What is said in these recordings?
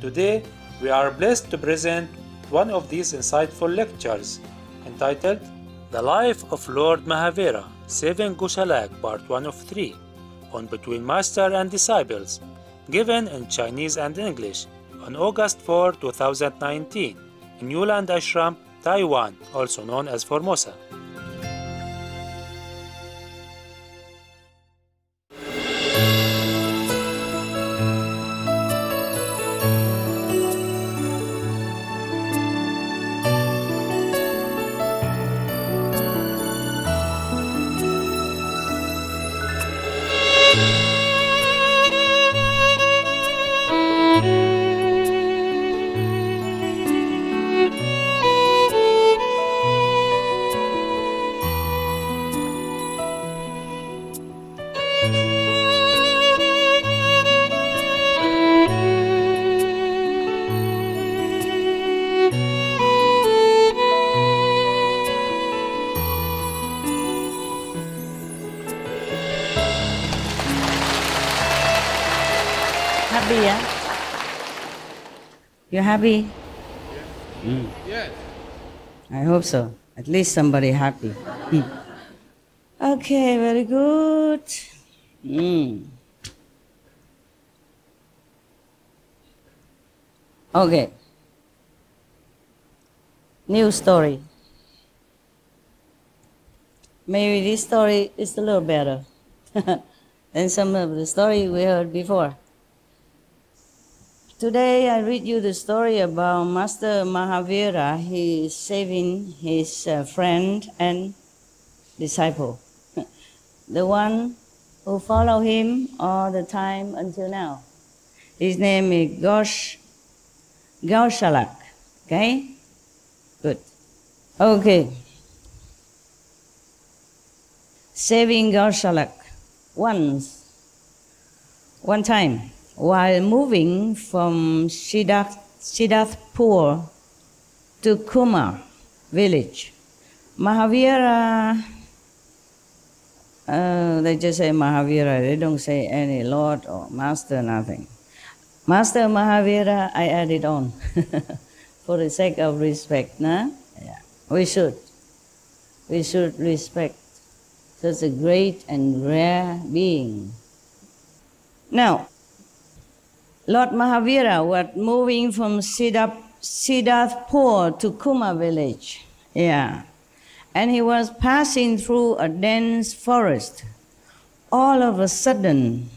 Today, we are blessed to present one of these insightful lectures entitled The Life of Lord Mahavira, Saving Gaushalak, Part 1 of 3, on Between Master and Disciples, given in Chinese and English on August 4, 2019, in Yuland Ashram, Taiwan, also known as Formosa. Happy, yeah? You happy? Yes. Yes. I hope so. At least somebody happy. Okay, very good. Okay. New story. Maybe this story is a little better than some of the story we heard before. Today I read you the story about Master Mahavira. He is saving his friend and disciple, the one who follow him all the time until now. His name is Gaushalak. Okay? Good. Okay. Saving Gaushalak. One time, while moving from Siddharthpur to Kumar village, Mahavira, they just say Mahavira, they don't say any Lord or Master, nothing. Master Mahavira, I added on for the sake of respect. Nah? Yeah. We should respect such a great and rare being. Now, Lord Mahavira was moving from Siddharthpur to Kumar village. Yeah. And he was passing through a dense forest. All of a sudden,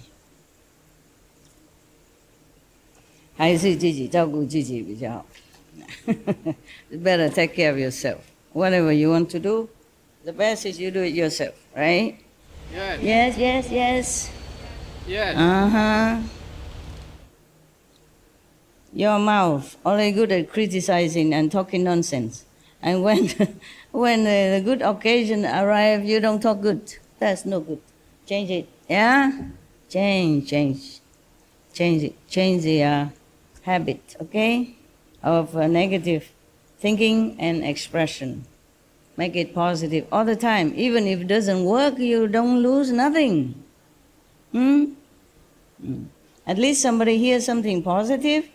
better take care of yourself. Whatever you want to do, the best is you do it yourself, right? Yes. Yes, yes, yes. Yes. Your mouth only good at criticizing and talking nonsense. And when the good occasion arrives, you don't talk good. That's no good. Change it. Yeah? Change it. Change the habit, okay, of negative thinking and expression. Make it positive all the time. Even if it doesn't work, you don't lose nothing. At least somebody hears something positive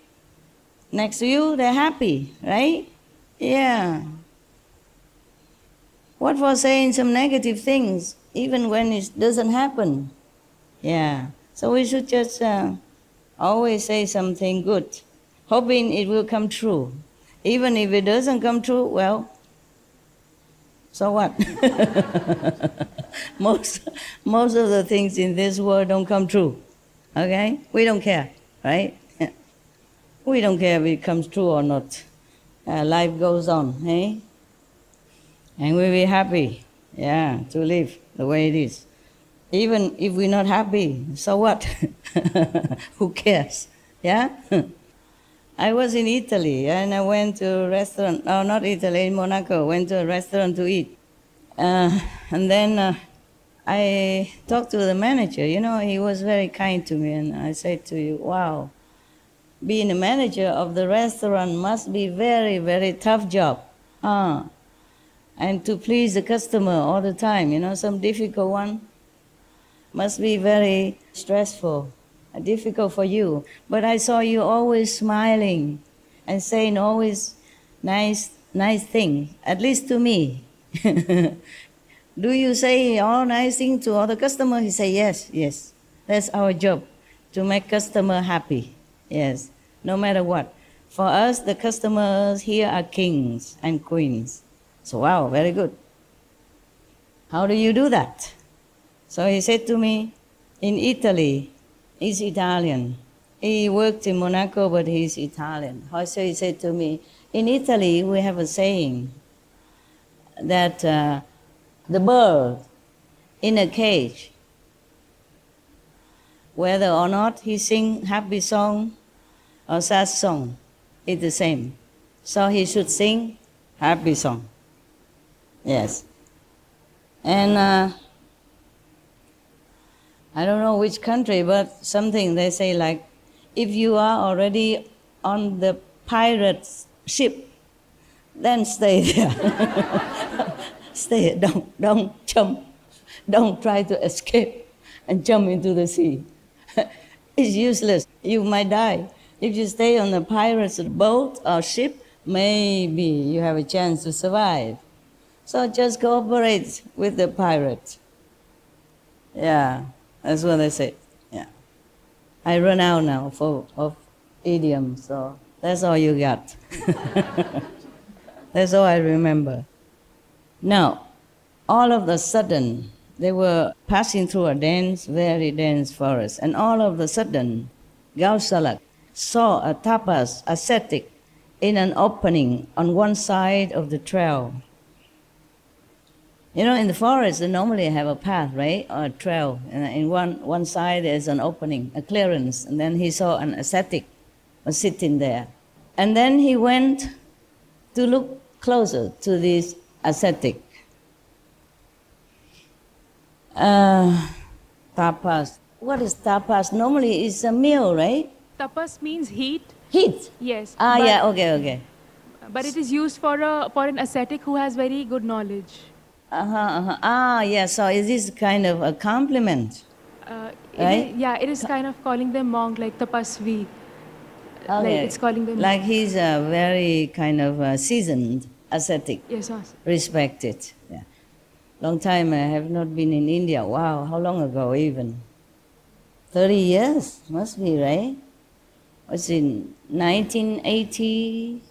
next to you, they're happy, right? Yeah. What for saying some negative things, even when it doesn't happen? Yeah. So we should just always say something good, hoping it will come true. Even if it doesn't come true, well, so what? Most of the things in this world don't come true. Okay? We don't care, right? We don't care if it comes true or not. Life goes on, eh? And we'll be happy, yeah, to live the way it is. Even if we're not happy, so what? Who cares? Yeah? I was in Italy and I went to a restaurant, no, not Italy, in Monaco, went to a restaurant to eat. And then I talked to the manager, you know, he was very kind to me, and I said to you, wow, being a manager of the restaurant must be very, very tough job. And to please the customer all the time, you know, some difficult one, must be very stressful. difficult for you. But I saw you always smiling and saying always nice things, at least to me. Do you say all nice things to other customers? He say, yes. That's our job, to make customer happy. Yes, no matter what. For us, the customers here are kings and queens. So, wow, very good. How do you do that? So he said to me, in Italy, he's Italian. He worked in Monaco, but he's Italian. So he said to me, in Italy, we have a saying that the bird in a cage, whether or not he sing happy song or sad song, it's the same. So he should sing happy song. Yes. And I don't know which country, but something they say like, if you are already on the pirate ship, then stay there. Stay, don't jump. Don't try to escape and jump into the sea. It's useless. You might die. If you stay on the pirate's boat or ship, maybe you have a chance to survive. So just cooperate with the pirate. Yeah, that's what they say. Yeah. I run out now of idioms, so that's all you got. That's all I remember. Now, all of a sudden, they were passing through a very dense forest, and all of a sudden, Gaushalak saw a tapas ascetic in an opening on one side of the trail. You know, in the forest, they normally have a path, right, or a trail. And in one side, there's an opening, a clearance. And then he saw an ascetic was sitting there. And then he went to look closer to this ascetic. Tapas. What is tapas? Normally, it's a meal, right? Tapas means heat. Heat? Yes. Yeah, okay. But it is used for an ascetic who has very good knowledge. Yeah, so is this kind of a compliment? Right? It is kind of calling them monk, like tapasvi. Okay. Like it's calling them like he's a very kind of seasoned ascetic. Yes. Respected. Yeah. Long time I have not been in India. Wow, how long ago even? 30 years, must be, right? Was in 1980,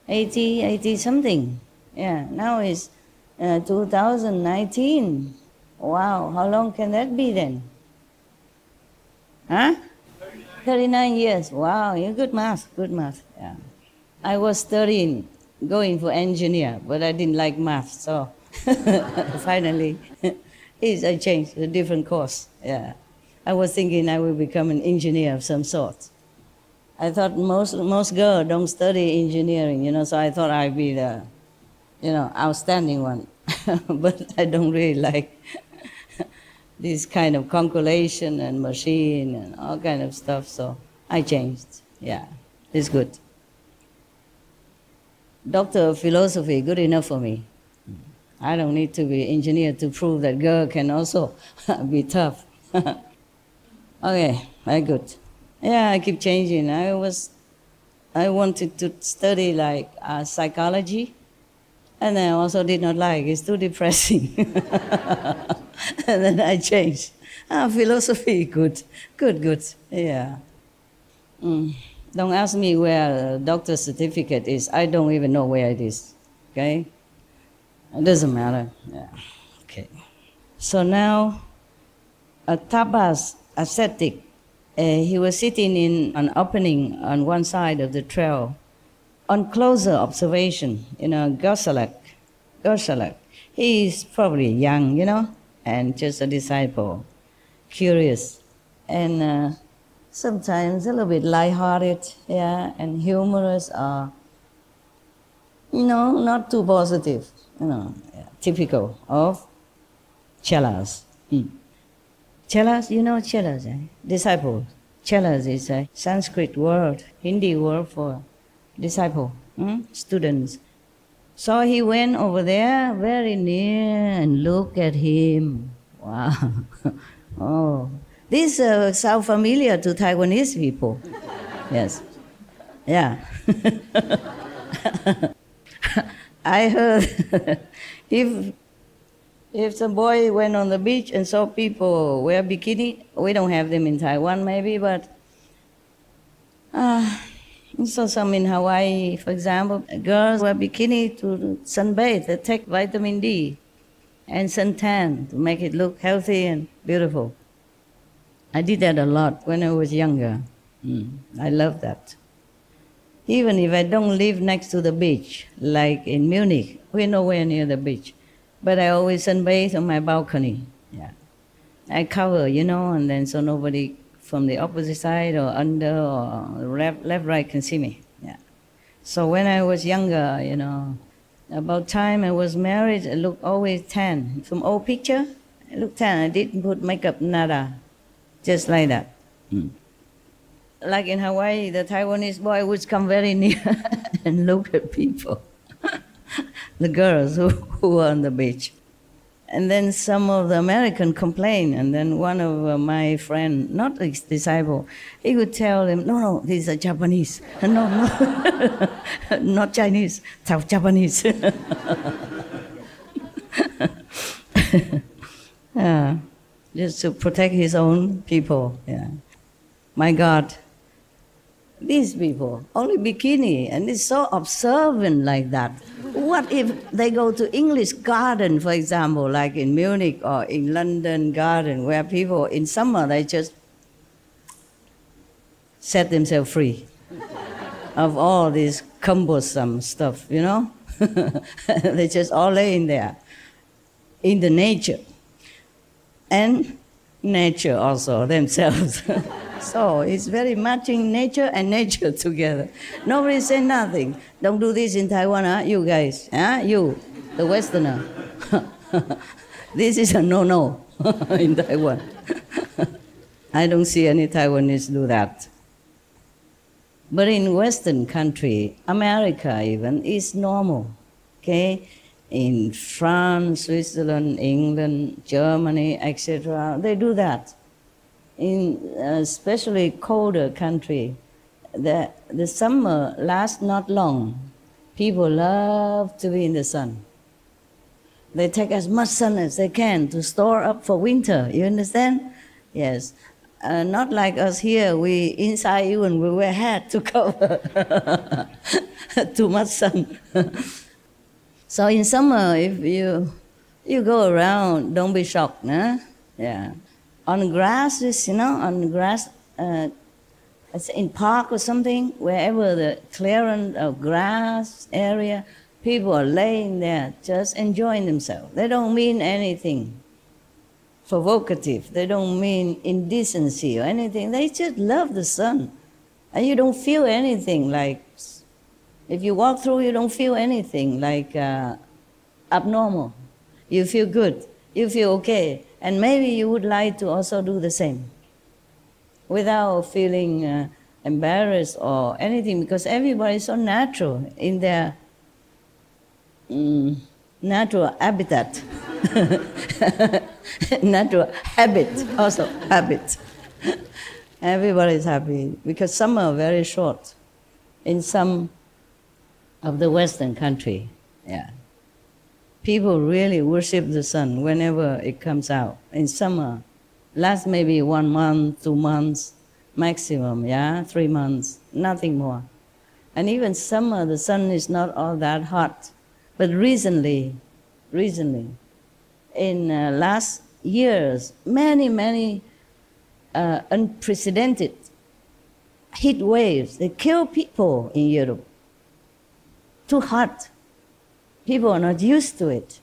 80 something. Yeah, now it's 2019. Wow, how long can that be then? Huh? 39 years. Wow, you're good math. Yeah. I was 13, going for engineer, but I didn't like math, so finally I changed a different course. Yeah. I was thinking I will become an engineer of some sort. I thought most girls don't study engineering, so I thought I'd be the, outstanding one. But I don't really like this kind of calculation and machine and all kind of stuff, so I changed. Yeah, it's good. Doctor of Philosophy, good enough for me. I don't need to be engineer to prove that girl can also be tough. Okay, very good. Yeah, I keep changing. I wanted to study like psychology, and I also did not like. It's too depressing. And then I changed. Philosophy, good. Yeah. Don't ask me where the doctor's certificate is. I don't even know where it is. Okay? It doesn't matter. Yeah. Okay. So now, a tapas ascetic, he was sitting in an opening on one side of the trail. On closer observation, Gaushalak, he is probably young, and just a disciple, curious, and sometimes a little bit lighthearted, yeah, and humorous, or, not too positive, typical of chelas. Chelas, chelas, eh? Disciple. Chelas is a Sanskrit word, Hindi word for disciple, students. So he went over there very near and looked at him. Wow. Oh, This sounds familiar to Taiwanese people. Yes. Yeah. I heard if some boy went on the beach and saw people wear bikini, we don't have them in Taiwan maybe, but saw some in Hawaii, for example. Girls wear bikini to sunbathe. They take vitamin D and suntan to make it look healthy and beautiful. I did that a lot when I was younger. I love that. Even if I don't live next to the beach, like in Munich, we're nowhere near the beach, but I always sunbathe on my balcony. Yeah, I cover, and then so nobody from the opposite side or under or left, right can see me. Yeah. So when I was younger, about time I was married, I looked always tan. From old picture, I looked tan. I didn't put makeup, nada, just like that. Like in Hawaii, the Taiwanese boy would come very near and look at people, the girls who were on the beach. And then some of the Americans complained, and then one of my friend, not his disciple, he would tell them, no, these are Japanese. No, not Chinese, Japanese. Yeah, just to protect his own people. Yeah. My God, these people, only bikini, and it's so observant like that. What if they go to English garden, for example, like in Munich or in London garden, where people in summer, they just set themselves free of all this cumbersome stuff, They just all lay in there, in the nature, and nature also themselves. So it's very matching nature and nature together. Nobody say nothing. Don't do this in Taiwan, huh? You guys, huh? You, the Westerner. This is a no-no in Taiwan. I don't see any Taiwanese do that. But in Western country, America even, is normal, okay? In France, Switzerland, England, Germany, etc., they do that. In especially colder country, the summer lasts not long. People love to be in the sun. They take as much sun as they can to store up for winter. You understand? Yes. Not like us here. We inside even we wear hat to cover too much sun. So in summer, if you go around, don't be shocked, huh? Yeah. On grass, on grass, in park or something, wherever the clearance of grass area, people are laying there just enjoying themselves. They don't mean anything provocative. They don't mean indecency or anything. They just love the sun. And you don't feel anything like, if you walk through, you don't feel anything like abnormal. You feel good. You feel okay. And maybe you would like to also do the same without feeling embarrassed or anything, because everybody is so natural in their natural habitat. Natural habit, also habit. Everybody is happy because summer are very short in some of the Western country. Yeah. People really worship the sun whenever it comes out. In summer, lasts maybe 1 month, 2 months, maximum, 3 months, nothing more. And even summer, the sun is not all that hot. But recently, in last years, many unprecedented heat waves, they kill people in Europe. Too hot. People are not used to it.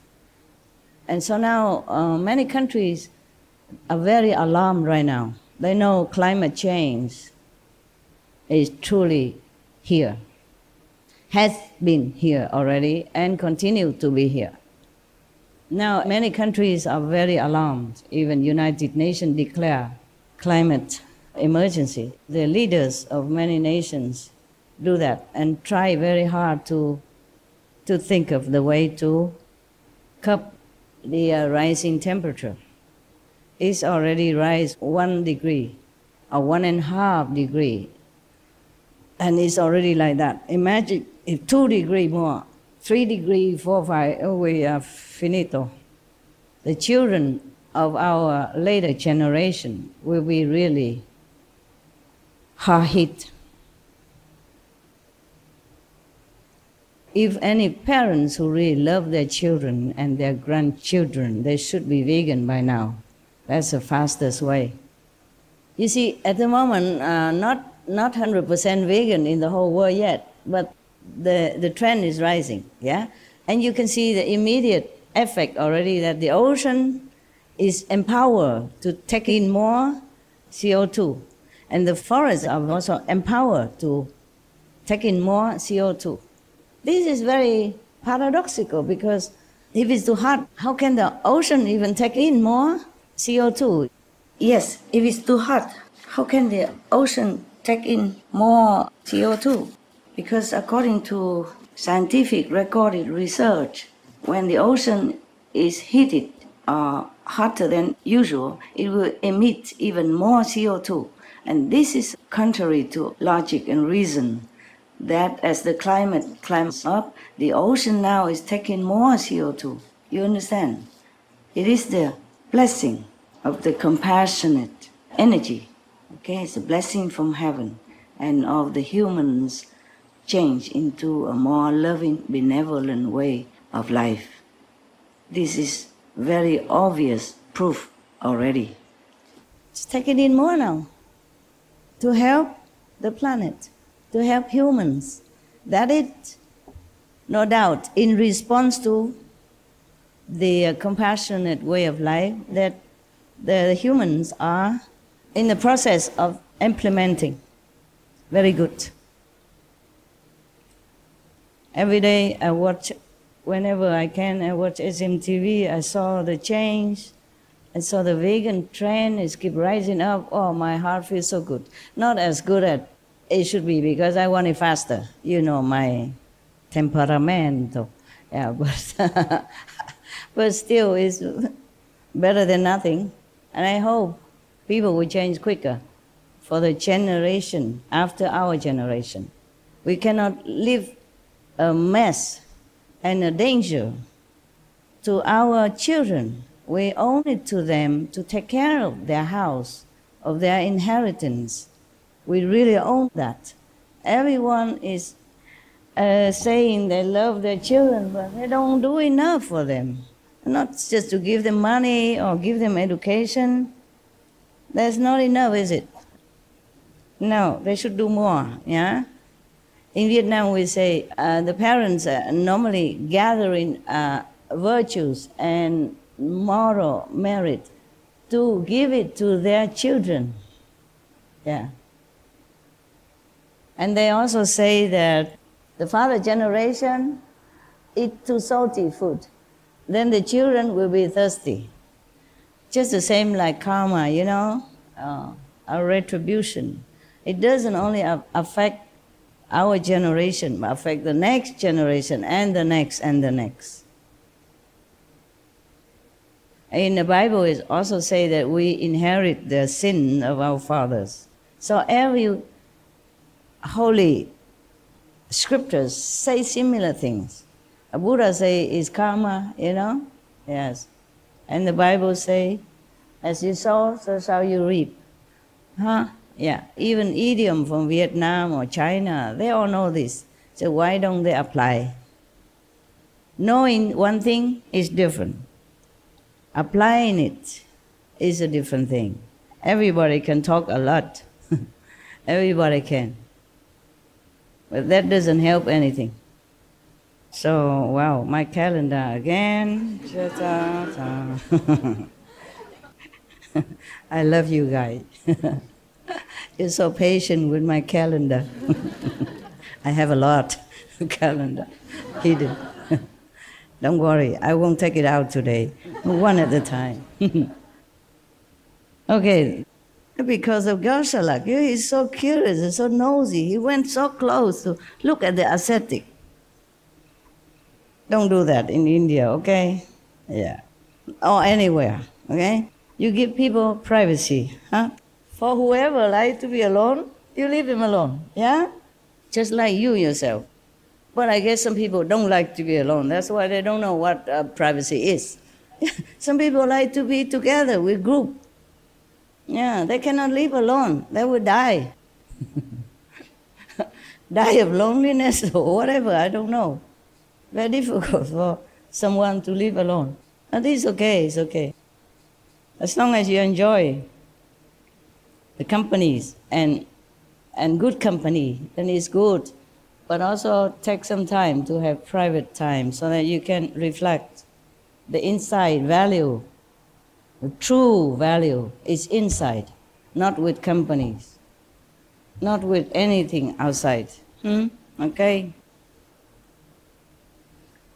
And so now many countries are very alarmed right now. They know climate change is truly here, has been here already and continue to be here. Now many countries are very alarmed. Even United Nations declare climate emergency. The leaders of many nations do that and try very hard to think of the way to curb the rising temperature. is already rise 1 degree or 1.5 degree. And it's already like that. Imagine if 2 degree more, 3 degree, 4, 5, oh, we are finito. The children of our later generation will be really hard hit. If any parents who really love their children and their grandchildren, they should be vegan by now. That's the fastest way. You see, at the moment, not 100% vegan in the whole world yet, but the trend is rising, yeah? And you can see the immediate effect already that the ocean is empowered to take in more CO2. And the forests are also empowered to take in more CO2. This is very paradoxical because if it's too hot, how can the ocean even take in more CO2? Yes, if it's too hot, how can the ocean take in more CO2? Because according to scientific recorded research, when the ocean is heated or hotter than usual, it will emit even more CO2. And this is contrary to logic and reason, that as the climate climbs up, the ocean now is taking more CO2. You understand? It is the blessing of the compassionate energy. Okay, it's a blessing from heaven, and of the humans change into a more loving, benevolent way of life. This is very obvious proof already. It's taking in more now to help the planet, to help humans. That it, no doubt, in response to the compassionate way of life that the humans are in the process of implementing. Very good. Every day I watch, whenever I can, I watch SMTV. I saw the change. I saw the vegan trend is keep rising up. Oh, my heart feels so good. Not as good as it should be because I want it faster. You know, my temperamento. Yeah, but still it's better than nothing. And I hope people will change quicker for the generation after our generation. We cannot leave a mess and a danger to our children. We owe it to them to take care of their house, of their inheritance. We really own that. Everyone is saying they love their children, but they don't do enough for them. Not just to give them money or give them education. That's not enough, is it? No, they should do more, yeah? In Vietnam, we say the parents normally gathering virtues and moral merit to give it to their children. Yeah. And they also say that the father generation eat too salty food. Then the children will be thirsty. Just the same like karma, you know, our retribution. It doesn't only affect our generation, but affect the next generation and the next and the next. In the Bible, it also says that we inherit the sin of our fathers. So every holy scriptures say similar things. A Buddha say is karma, you know? Yes. And the Bible say, as you sow, so shall you reap. Huh? Yeah. Even idiom from Vietnam or China, they all know this. So why don't they apply? Knowing one thing is different. Applying it is a different thing. Everybody can talk a lot. Everybody can. But that doesn't help anything. So, wow, my calendar again. I love you guys. You're so patient with my calendar. I have a lot of calendar hidden. Don't worry, I won't take it out today. One at a time. Okay, because of Gaushalak, he's so curious and so nosy. He went so close to look at the ascetic. Don't do that in India, okay? Yeah. Or anywhere, okay? You give people privacy. Huh? For whoever likes to be alone, you leave him alone. Yeah? Just like you yourself. But I guess some people don't like to be alone. That's why they don't know what privacy is. Some people like to be together with group. Yeah, they cannot live alone. They will die. Die of loneliness or whatever, I don't know. Very difficult for someone to live alone. But it's okay, it's okay. As long as you enjoy the companies and good company, then it's good. But also take some time to have private time so that you can reflect the inside value. The true value is inside, not with companies, not with anything outside. Okay?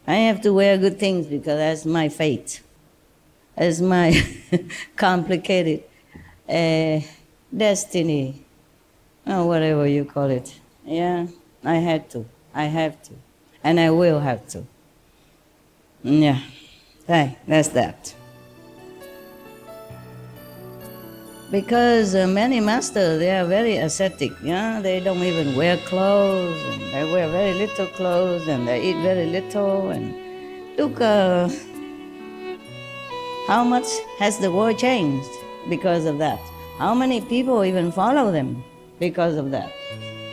I have to wear good things because that's my fate. That's my complicated destiny, or whatever you call it. Yeah, I had to. I have to. And I will have to. Yeah. Hey, that's that. Because many masters, they are very ascetic. Yeah? They don't even wear clothes, and they wear very little clothes, and they eat very little. And look, how much has the world changed because of that? How many people even follow them because of that?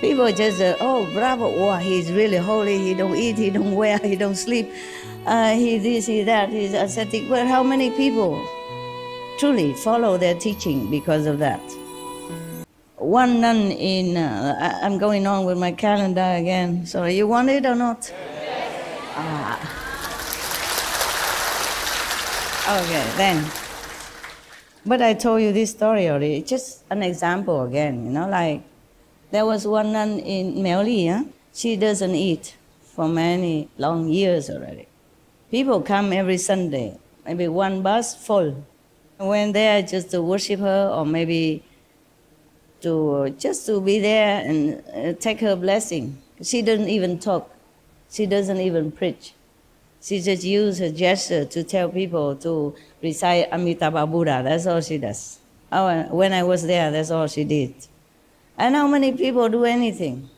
People just, oh, bravo, wow, he's really holy, he don't eat, he don't wear, he don't sleep, he this, he that, he's ascetic. But how many people truly follow their teaching because of that? One nun in, I'm going on with my calendar again, so you want it or not? Yes. Okay, then. But I told you this story already, just an example again, you know, like there was one nun in Melli, huh? She doesn't eat for many long years already. People come every Sunday, maybe one bus full. When they are just to worship her or maybe just to be there and take her blessing. She doesn't even talk. She doesn't even preach. She just uses her gesture to tell people to recite Amitabha Buddha. That's all she does. When I was there, that's all she did. And how many people do anything?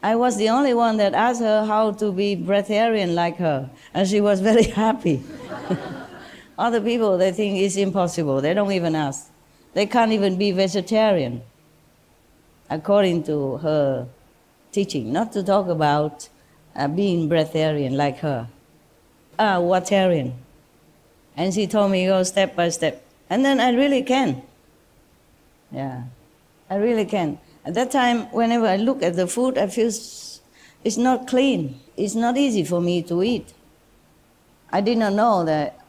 I was the only one that asked her how to be breatharian like her, and she was very happy. Other people, they think it's impossible. They don't even ask. They can't even be vegetarian, according to her teaching, not to talk about being breatharian like her. Watarian. And she told me, go step by step. And then I really can. Yeah, I really can. At that time, whenever I look at the food, I feel it's not clean. It's not easy for me to eat. I did not know that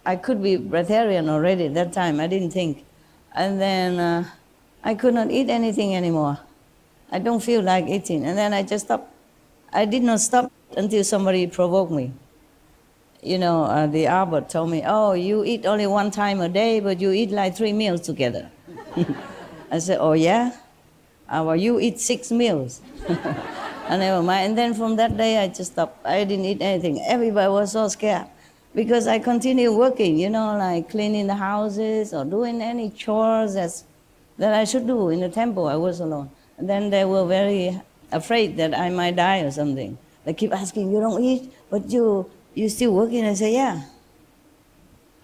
I could be breatharian already at that time. I didn't think. And then I could not eat anything anymore. I don't feel like eating. And then I just stopped. I did not stop until somebody provoked me. You know, the abbot told me, oh, you eat only one time a day, but you eat like 3 meals together. I said, oh, yeah? Well, you eat 6 meals. And never mind. And then from that day, I just stopped. I didn't eat anything. Everybody was so scared because I continued working, you know, like cleaning the houses or doing any chores that I should do in the temple. I was alone. And then they were very afraid that I might die or something. They keep asking, you don't eat, but you still working? I say, yeah.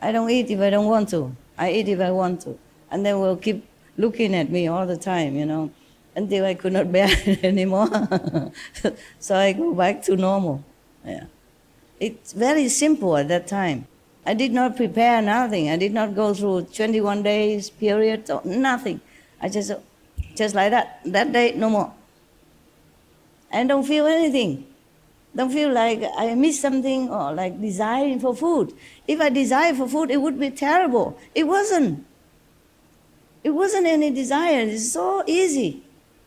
I don't eat if I don't want to. I eat if I want to. And they will keep looking at me all the time, you know, until I could not bear it anymore. So I go back to normal. Yeah. It's very simple at that time. I did not prepare nothing. I did not go through 21 days period or nothing. I just like that. That day, no more. And don't feel anything. Don't feel like I missed something or like desiring for food. If I desired for food, it would be terrible. It wasn't. It wasn't any desire. It's so easy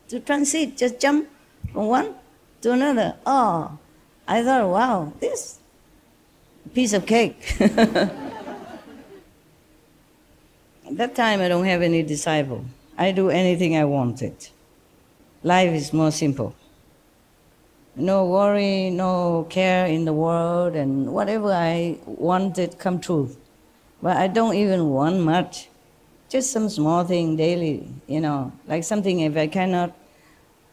to transit. Just jump from one to another. Oh, I thought, wow, this piece of cake. At that time, I don't have any disciple. I do anything I wanted. Life is more simple. No worry, no care in the world, and whatever I wanted come true. But I don't even want much. Just some small thing daily, like something if I cannot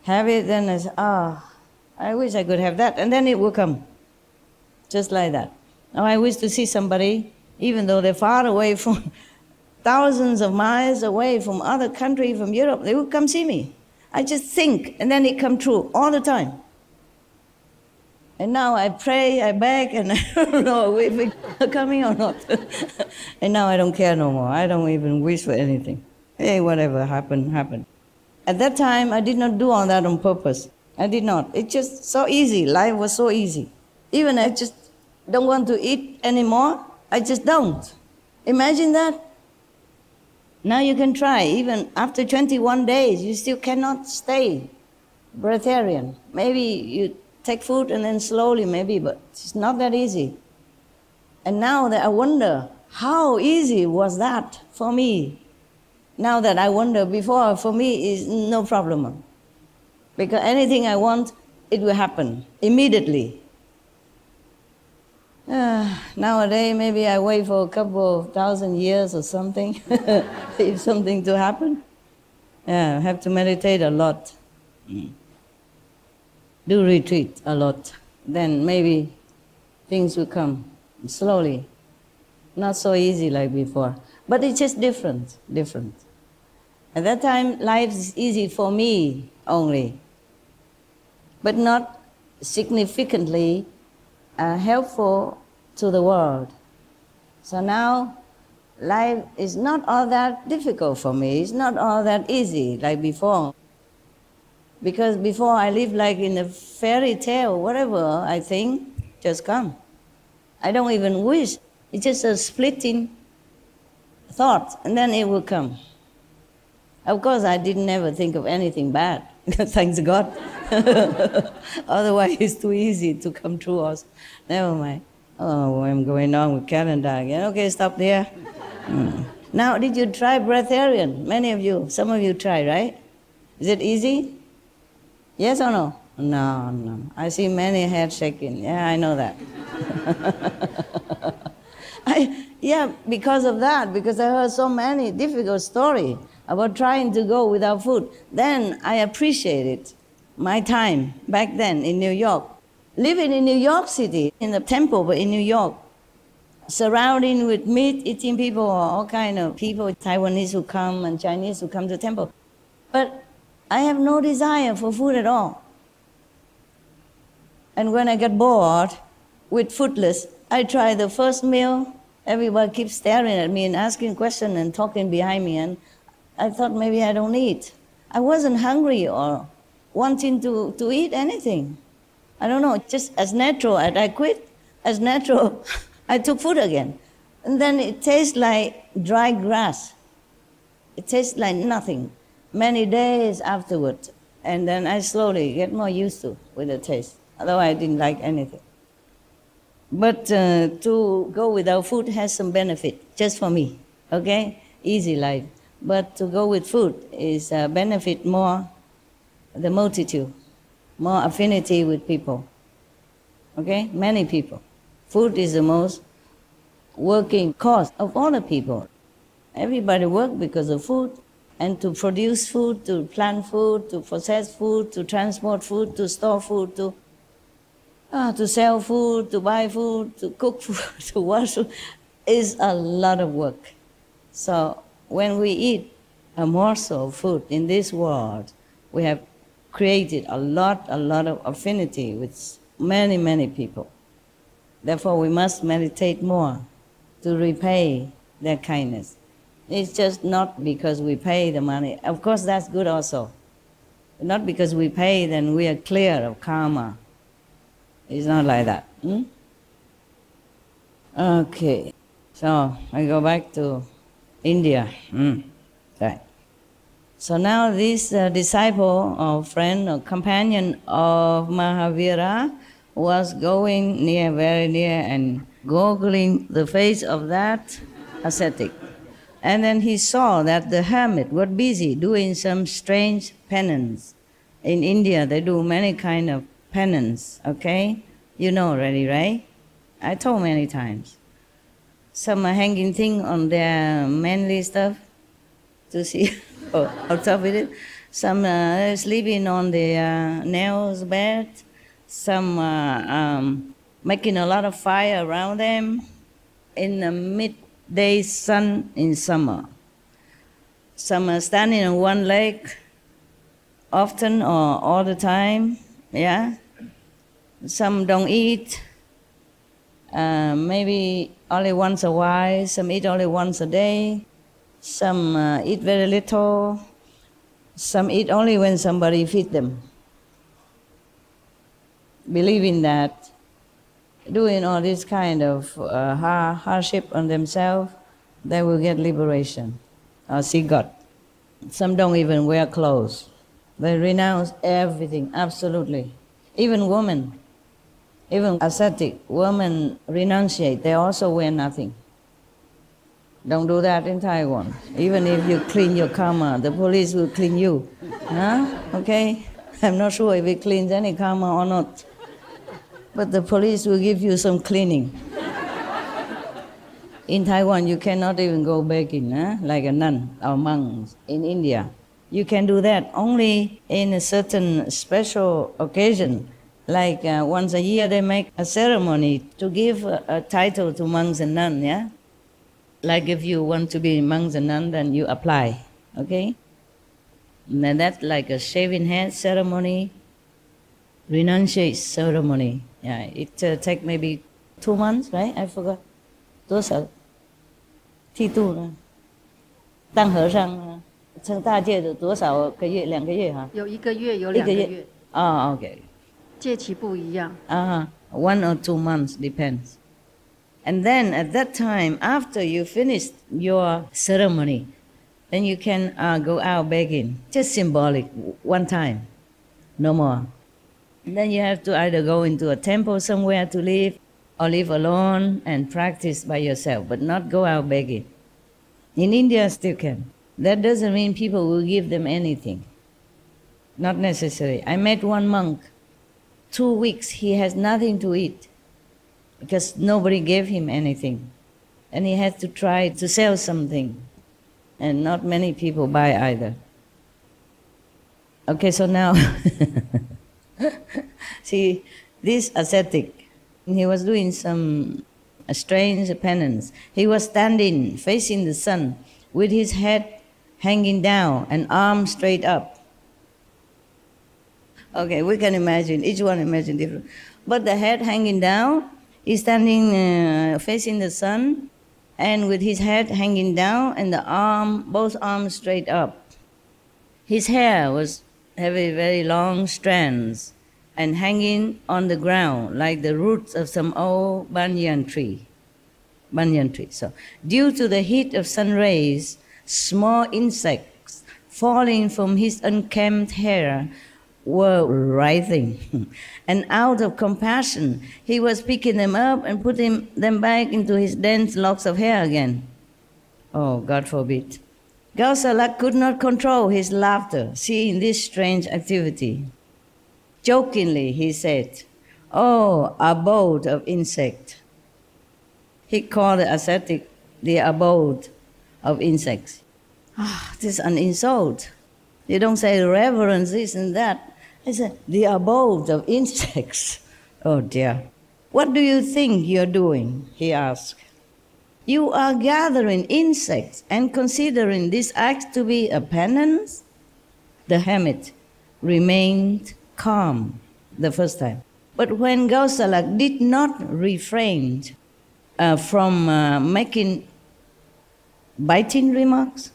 have it, then I say, I wish I could have that. And then it will come, just like that. Now I wish to see somebody, even though they're far away from, thousands of miles away from other countries, from Europe, they will come see me. I just think, and then it comes true all the time. And now I pray, I beg, and I don't know if it's coming or not. And now I don't care no more. I don't even wish for anything. Hey, whatever happened, happened. At that time, I did not do all that on purpose. I did not. It's just so easy. Life was so easy. Even I just don't want to eat anymore, I just don't. Imagine that. Now you can try. Even after 21 days, you still cannot stay breatharian. Maybe you take food and then slowly maybe, but it's not that easy. And now that I wonder, how easy was that for me? Now that I wonder, before for me is no problem. Because anything I want, it will happen immediately. Nowadays, maybe I wait for a couple of thousand years or something, if something to happen. Yeah, I have to meditate a lot. Do retreat a lot. Then maybe things will come slowly. Not so easy like before. But it's just different. At that time, life is easy for me only, but not significantly helpful to the world. So now, life is not all that difficult for me. It's not all that easy like before. Because before I lived like in a fairy tale, whatever I think, just come. I don't even wish. It's just a splitting thought, and then it will come. Of course, I didn't ever think of anything bad. Thanks God. Otherwise, it's too easy to come true us. Never mind. Oh, I'm going on with calendar again. Okay, stop there. Now, did you try breatharian? Many of you, some of you try, right? Is it easy? Yes or no? No. I see many heads shaking. Yeah, I know that. Because of that, because I heard so many difficult stories about trying to go without food. Then I appreciated my time back then in New York. Living in New York City, in the temple, but in New York, surrounding with meat-eating people, all kind of people, Taiwanese who come and Chinese who come to the temple. But I have no desire for food at all. And when I get bored with foodless, I try the first meal. Everybody keeps staring at me and asking questions and talking behind me, and I thought maybe I don't eat. I wasn't hungry or wanting to eat anything. I don't know, just as natural as I quit, as natural I took food again. And then it tastes like dry grass. It tastes like nothing. Many days afterward, and then I slowly get more used to with the taste. Otherwise, I didn't like anything. But to go without food has some benefit, just for me, okay? Easy life. But to go with food is benefit more the multitude, more affinity with people, okay? Many people. Food is the most working cause of all the people. Everybody works because of food. And to produce food, to plant food, to process food, to transport food, to store food, to sell food, to buy food, to cook food, to wash food, is a lot of work. So when we eat a morsel of food in this world, we have created a lot of affinity with many, many people. Therefore, we must meditate more to repay their kindness. It's just not because we pay the money. Of course, that's good also. Not because we pay, then we are clear of karma. It's not like that. Okay, so I go back to India. Right. So now this disciple or friend or companion of Mahavira was going near, very near, and goggling the face of that ascetic. And then he saw that the hermit was busy doing some strange penance. In India, they do many kind of penance, okay? You know already, right? I told many times. some hanging thing on their manly stuff to see how tough it is. Some sleeping on the nails bed. Some making a lot of fire around them in the midday sun in summer. Some are standing on one leg often or all the time, yeah. Some don't eat, maybe only once a while. Some eat only once a day. Some eat very little. Some eat only when somebody feeds them. Believing that doing all this kind of hardship on themselves, they will get liberation or see God. Some don't even wear clothes. They renounce everything, absolutely. Even women, even ascetic women renunciate. They also wear nothing. Don't do that in Taiwan. Even if you clean your karma, the police will clean you. Huh? Okay? I'm not sure if it cleans any karma or not. But the police will give you some cleaning. In Taiwan, you cannot even go begging, like a nun or monks in India. You can do that only in a certain special occasion. Like once a year, they make a ceremony to give a title to monks and nuns, yeah? Like if you want to be monks and nuns, then you apply, okay? And then that's like a shaving head ceremony, renunciation ceremony. Yeah, it takes maybe 2 months, right? I forgot. 多少？剃度呢？当和尚成大戒的多少个月？2个月哈？有1个月，有2个月。哦 ，OK。戒期不一样。1 or 2 months depends. And then at that time, after you finish your ceremony, then you can go out begging. Just symbolic, one time, no more. And then you have to either go into a temple somewhere to live, or live alone and practice by yourself, but not go out begging. In India, still can. That doesn't mean people will give them anything. Not necessary. I met one monk. 2 weeks, he has nothing to eat because nobody gave him anything. And he had to try to sell something. And not many people buy either. Okay, so now, see, this ascetic, he was doing some strange penance. He was standing facing the sun with his head hanging down and arms straight up. Okay, we can imagine, each one imagine different. But the head hanging down, he's standing facing the sun and with his head hanging down and the both arms straight up. His hair was having very long strands and hanging on the ground like the roots of some old banyan tree. So, due to the heat of sun rays, small insects falling from his unkempt hair were writhing. And out of compassion, he was picking them up and putting them back into his dense locks of hair again. Oh, God forbid. Gaushalak could not control his laughter, seeing this strange activity. Jokingly, he said, "Oh, abode of insect." He called the ascetic the abode of insects. This is an insult. You don't say reverence, this and that. I said, the abode of insects. Oh dear. What do you think you're doing? He asked. You are gathering insects and considering this act to be a penance? The hermit remained calm the first time. But when Gaushalak did not refrain from making biting remarks,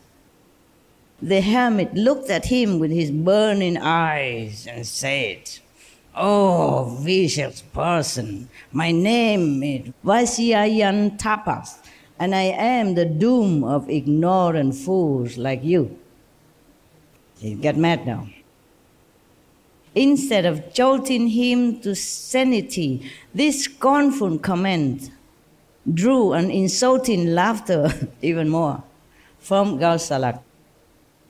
the hermit looked at him with his burning eyes and said, "Oh, vicious person, my name is Vaisyayan Tapas, and I am the doom of ignorant fools like you." He got mad now. Instead of jolting him to sanity, this scornful comment drew an insulting laughter even more from Gaushalak.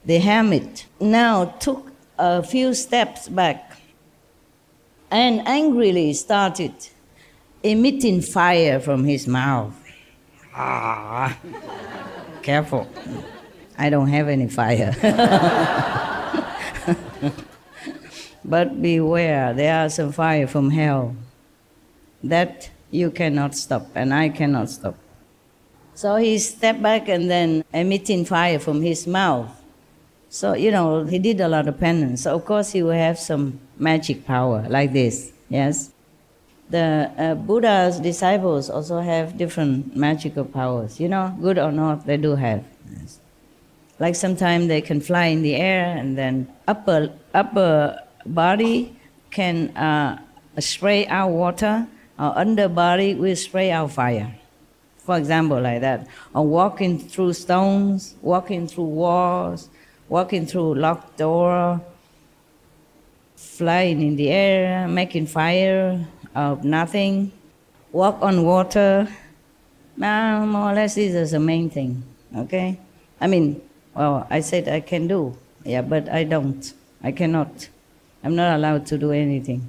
The hermit now took a few steps back and angrily started emitting fire from his mouth. Careful. I don't have any fire. But beware, there are some fire from hell that you cannot stop, and I cannot stop. So he stepped back and then emitting fire from his mouth. So, he did a lot of penance. So, of course, he will have some magic power like this, yes? The Buddha's disciples also have different magical powers. Good or not, they do have. Yes. Like sometimes they can fly in the air, and then upper body can spray out water, or under body will spray out fire. For example, like that. Or walking through stones, walking through walls, walking through locked door, flying in the air, making fire out of nothing, walk on water. More or less this is the main thing, okay? I said I can do, but I don't. I cannot. I'm not allowed to do anything.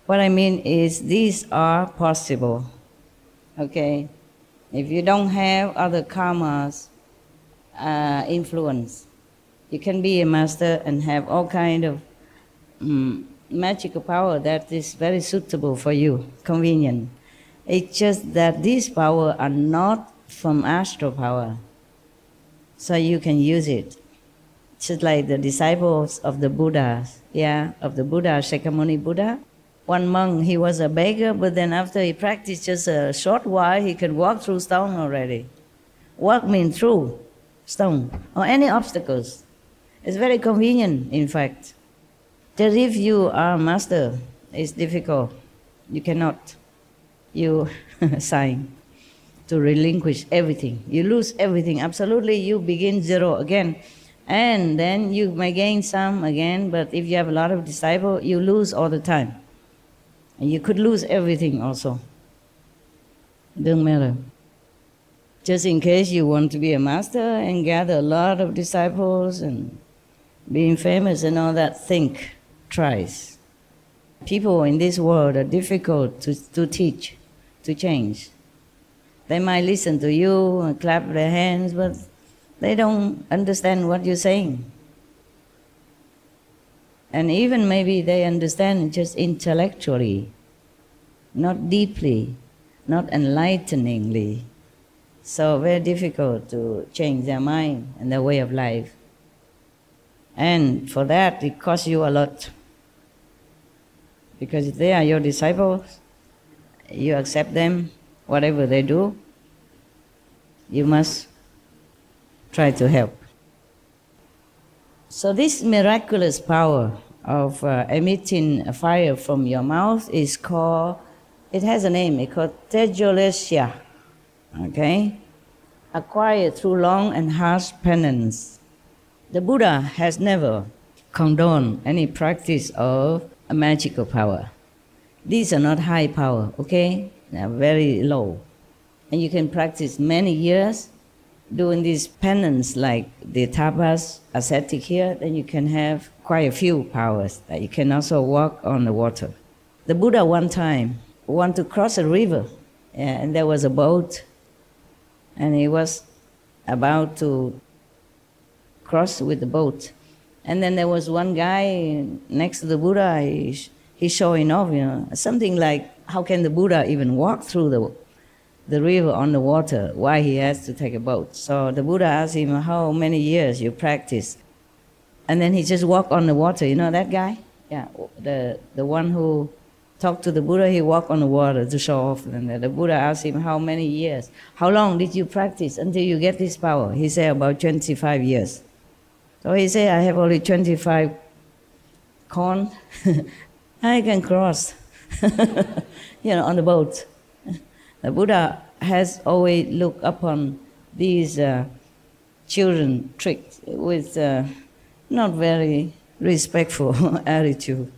What I mean is these are possible, okay? If you don't have other karmas influence, you can be a master and have all kind of magical power that is very suitable for you, convenient. It's just that these powers are not from astral power, so you can use it. Just like the disciples of the Buddhas, of the Buddha, Shakyamuni Buddha. One monk, he was a beggar, but then after he practiced just a short while, he could walk through stone already. Walk means through stone or any obstacles. It's very convenient, in fact. Just if you are a master, it's difficult. You cannot. You sign to relinquish everything. You lose everything. Absolutely, you begin zero again. And then you may gain some again, but if you have a lot of disciples, you lose all the time. And you could lose everything also. Doesn't matter. Just in case you want to be a master and gather a lot of disciples and being famous and all that, think twice. People in this world are difficult to teach, to change. They might listen to you and clap their hands, but they don't understand what you're saying. And even maybe they understand just intellectually, not deeply, not enlighteningly. So very difficult to change their mind and their way of life. And for that, it costs you a lot. Because if they are your disciples, you accept them, whatever they do, you must try to help. So this miraculous power of emitting a fire from your mouth is called, it has a name, it's called Tejolesya, okay? Acquired through long and harsh penance. The Buddha has never condoned any practice of a magical power. These are not high power, okay? They are very low. And you can practice many years doing this penance like the tapas, ascetic here, then you can have quite a few powers that you can also walk on the water. The Buddha one time wanted to cross a river, and there was a boat, and he was about to cross with the boat. And then there was one guy next to the Buddha, he's showing off, something like, how can the Buddha even walk through the river on the water? Why he has to take a boat? So the Buddha asked him, how many years you practice? And then he just walked on the water. You know that guy? Yeah, the one who talked to the Buddha, he walked on the water to show off. And the Buddha asked him, how many years? How long did you practice until you get this power? He said, about 25 years. So he said, I have only 25 corn. I can cross, on the boat. The Buddha has always looked upon these children tricked with not very respectful attitude.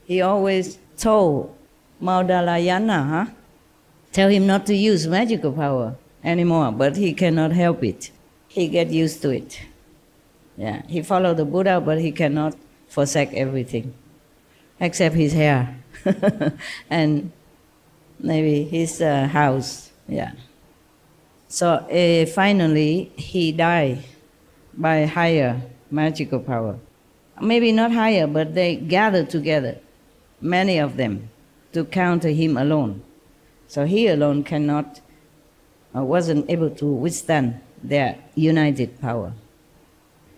He always told Maudalayana, tell him not to use magical power anymore, but he cannot help it. He get used to it. Yeah, he followed the Buddha, but he cannot forsake everything, except his hair and maybe his house. Yeah, So finally, he died by higher magical power. Maybe not higher, but they gathered together, many of them, to counter him alone. So he alone wasn't able to withstand their united power,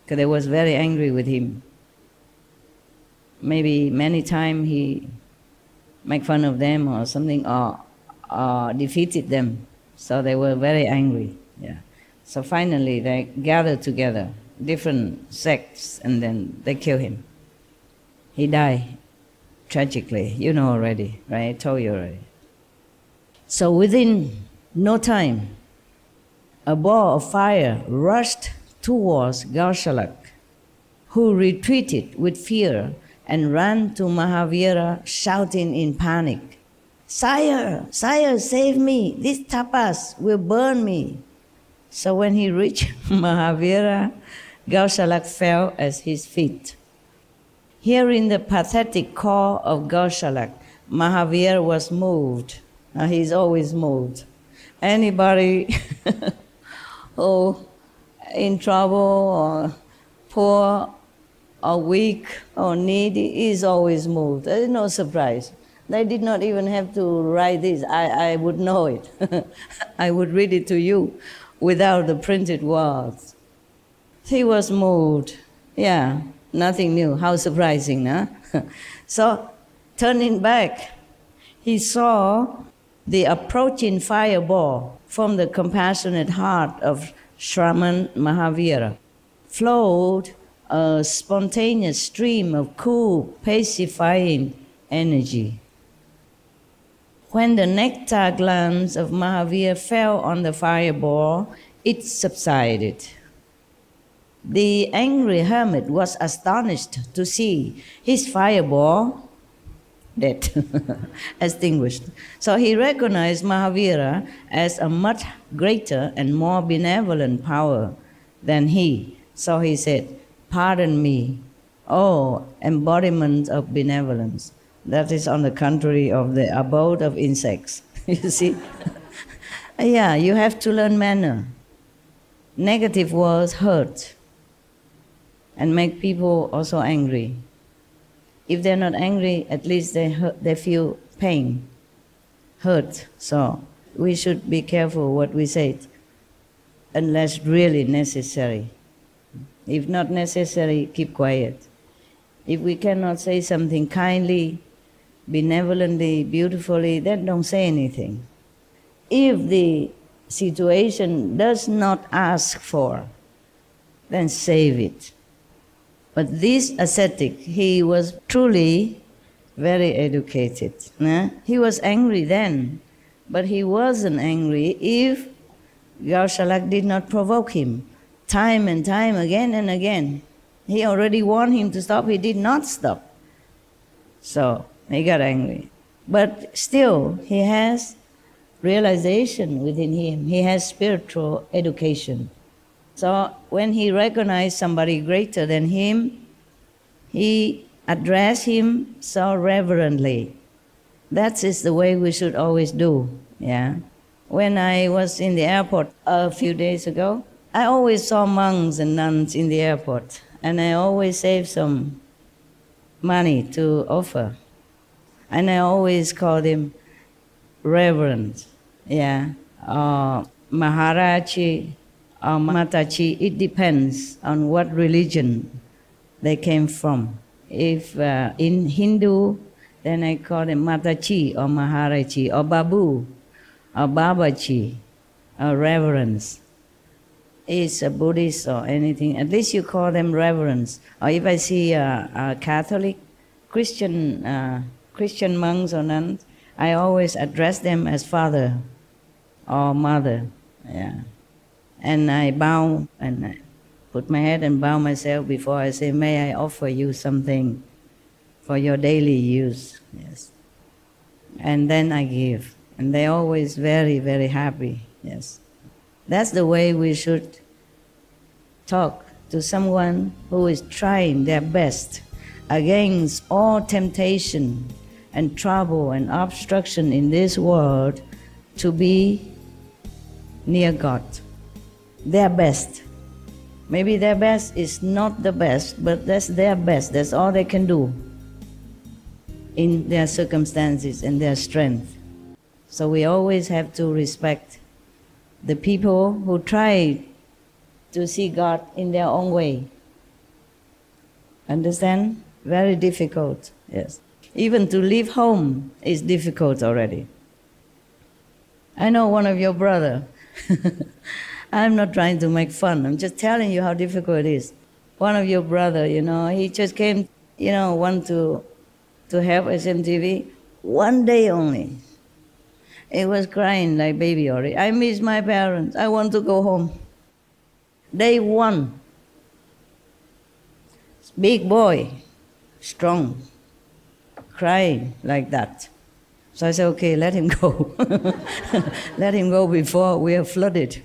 because they was very angry with him. Maybe many times he make fun of them or something, or defeated them. So they were very angry. Yeah. So finally they gathered together, different sects, and then they killed him. He died tragically. You know already, right? I told you already. So within no time, a ball of fire rushed towards Gaushalak, who retreated with fear and ran to Mahavira, shouting in panic, "Sire, sire, save me! This tapas will burn me." So when he reached Mahavira, Gaushalak fell at his feet. Hearing the pathetic call of Gaushalak, Mahavira was moved. He's always moved. Anybody who in trouble or poor or weak or needy is always moved. There is no surprise. They did not even have to write this. I would know it. I would read it to you without the printed words. He was moved. Yeah, nothing new. How surprising, huh? So, turning back, he saw the approaching fireball from the compassionate heart of Shraman Mahavira flowed a spontaneous stream of cool, pacifying energy. When the nectar glance of Mahavira fell on the fireball, it subsided. The angry hermit was astonished to see his fireball dead, extinguished. So he recognized Mahavira as a much greater and more benevolent power than he. So he said, "Pardon me, oh embodiment of benevolence." That is on the contrary of the abode of insects. You see? Yeah, you have to learn manner. Negative words hurt and make people also angry. If they're not angry, at least they feel pain, hurt. So we should be careful what we say, unless really necessary. If not necessary, keep quiet. If we cannot say something kindly, benevolently, beautifully, then don't say anything. If the situation does not ask for, then save it. But this ascetic, he was truly very educated. He was angry then, but he wasn't angry if Gaushalak did not provoke him time and time, again and again. He already warned him to stop, he did not stop. So he got angry. But still, he has realization within him. He has spiritual education. So when he recognized somebody greater than him, he addressed him so reverently. That is the way we should always do. Yeah. When I was in the airport a few days ago, I always saw monks and nuns in the airport, and I always saved some money to offer. And I always call them reverend, yeah, or Maharaji, or Mataji. It depends on what religion they came from. If in Hindu, then I call them Mataji or Maharaji or Babu or Babaji or reverends. It's a Buddhist or anything, at least you call them reverends. Or if I see a Catholic, Christian monks or nuns, I always address them as father or mother. Yeah. And I bow and I put my head and bow myself before I say, "May I offer you something for your daily use?" Yes. And then I give. And they're always very, very happy. Yes. That's the way we should talk to someone who is trying their best against all temptation and trouble and obstruction in this world to be near God. Their best. Maybe their best is not the best, but that's their best. That's all they can do in their circumstances and their strength. So we always have to respect the people who try to see God in their own way. Understand? Very difficult, yes. Even to leave home is difficult already. I know one of your brother. I'm not trying to make fun. I'm just telling you how difficult it is. One of your brother, he just came, want to help SMTV. One day only. He was crying like baby already. I miss my parents. I want to go home. Day one. Big boy, strong, crying like that. So I said, okay, let him go. Let him go before we are flooded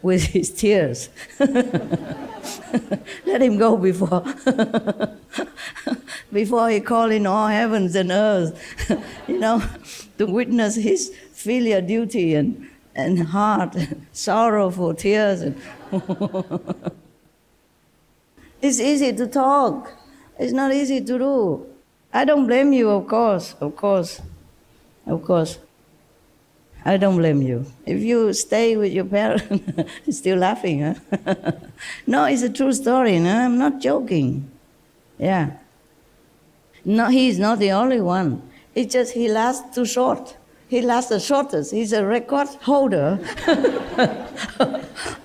with his tears. Let him go before he called in all heavens and earth, to witness his filial duty and heart, sorrowful tears. It's easy to talk. It's not easy to do. I don't blame you, of course. I don't blame you. If you stay with your parents, still laughing, huh? No, it's a true story, no? I'm not joking. Yeah. No, he's not the only one. It's just he lasts too short. He lasts the shortest. He's a record holder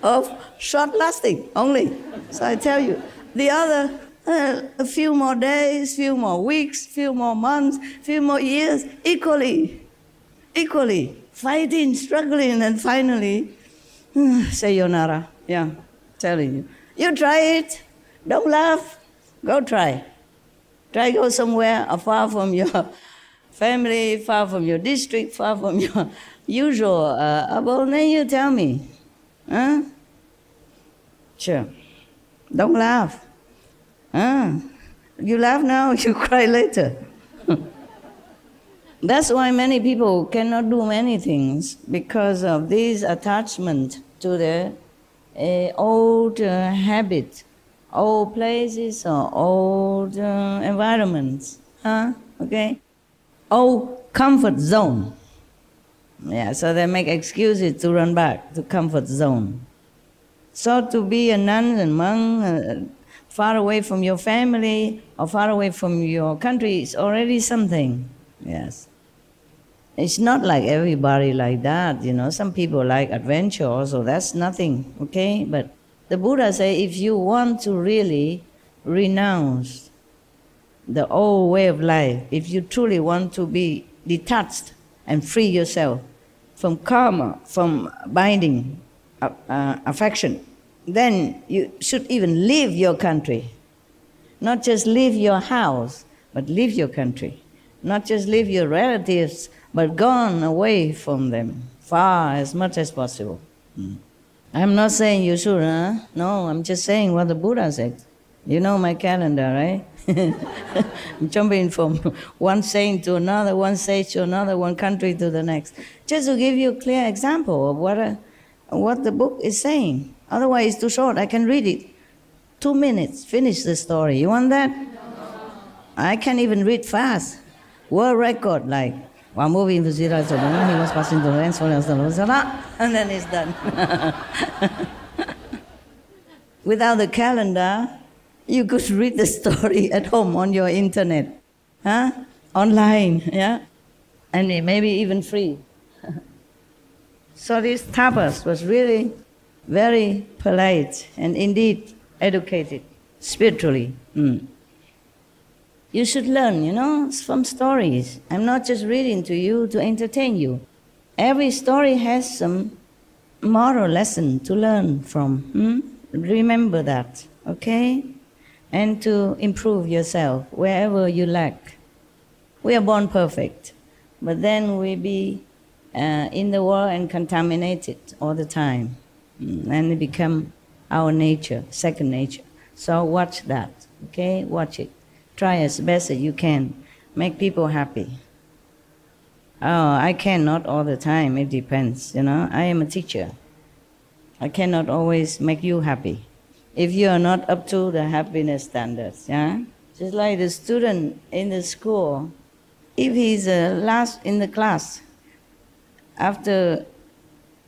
of short lasting only. So I tell you, the other, a few more days, few more weeks, few more months, few more years, equally, fighting, struggling, and finally, sayonara. Yeah, telling you. You try it. Don't laugh. Go try. Try go somewhere far from your family, far from your district, far from your usual abode. Then you tell me. Huh? Sure. Don't laugh. You laugh now, you cry later. That's why many people cannot do many things, because of this attachment to the old habit, old places or old environments. Okay? Old comfort zone. Yeah, so they make excuses to run back to comfort zone. So to be a nun and monk, far away from your family or far away from your country is already something. Yes. It's not like everybody like that, Some people like adventure also, that's nothing, okay? But the Buddha say if you want to really renounce the old way of life, if you truly want to be detached and free yourself from karma, from binding affection, then you should even leave your country. Not just leave your house, but leave your country. Not just leave your relatives, but gone away from them, far as much as possible. I'm not saying you should, No, I'm just saying what the Buddha said. You know my calendar, right? I'm jumping from one saint to another, one sage to another, one country to the next. Just to give you a clear example of what the book is saying. Otherwise, it's too short. I can read it. 2 minutes, finish the story. You want that? I can't even read fast. World record, like, while moving to Zira, he was passing the land, and then it's done. Without the calendar, you could read the story at home on your internet, online, yeah, and maybe even free. So this tapas was really very polite and indeed educated spiritually. You should learn, from stories. I'm not just reading to you to entertain you. Every story has some moral lesson to learn from. Remember that, okay? And to improve yourself wherever you lack. We are born perfect, but then we be in the world and contaminated all the time. And it become our nature, second nature. So watch that, okay? Watch it. Try as best as you can. Make people happy. Oh, I cannot all the time. It depends, I am a teacher. I cannot always make you happy if you are not up to the happiness standards. Yeah? Just like the student in the school, if he's last in the class, after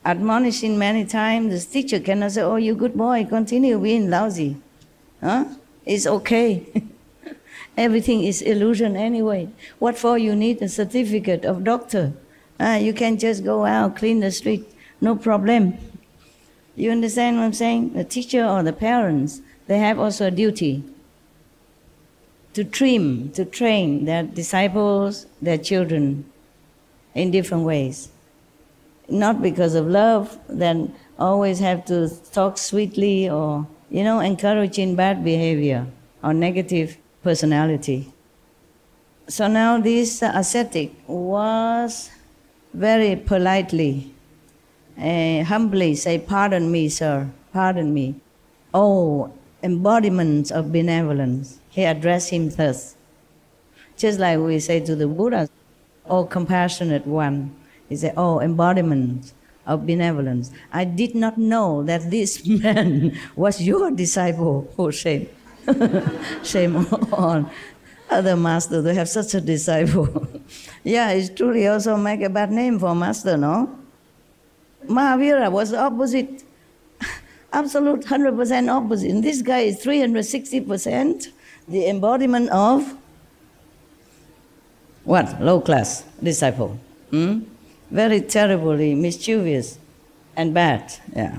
admonishing many times, the teacher cannot say, oh, you good boy, continue being lousy. Huh? It's okay. Everything is illusion anyway. What for you need a certificate of doctor? You can just go out, clean the street, no problem. You understand what I'm saying? The teacher or the parents, they have also a duty to train their disciples, their children in different ways. Not because of love, then always have to talk sweetly or, encouraging bad behavior or negative personality. So now this ascetic was very politely, humbly say, pardon me, sir, pardon me. Oh, embodiments of benevolence. He addressed him thus. Just like we say to the Buddha, oh, compassionate one. He said, oh, embodiment of benevolence. I did not know that this man was your disciple. Oh, shame. Shame on other master to have such a disciple. Yeah, it's truly also make a bad name for master, no? Mahavira was the opposite, absolute 100% opposite. And this guy is 360%, the embodiment of what? Low class disciple. Very terribly mischievous and bad. Yeah.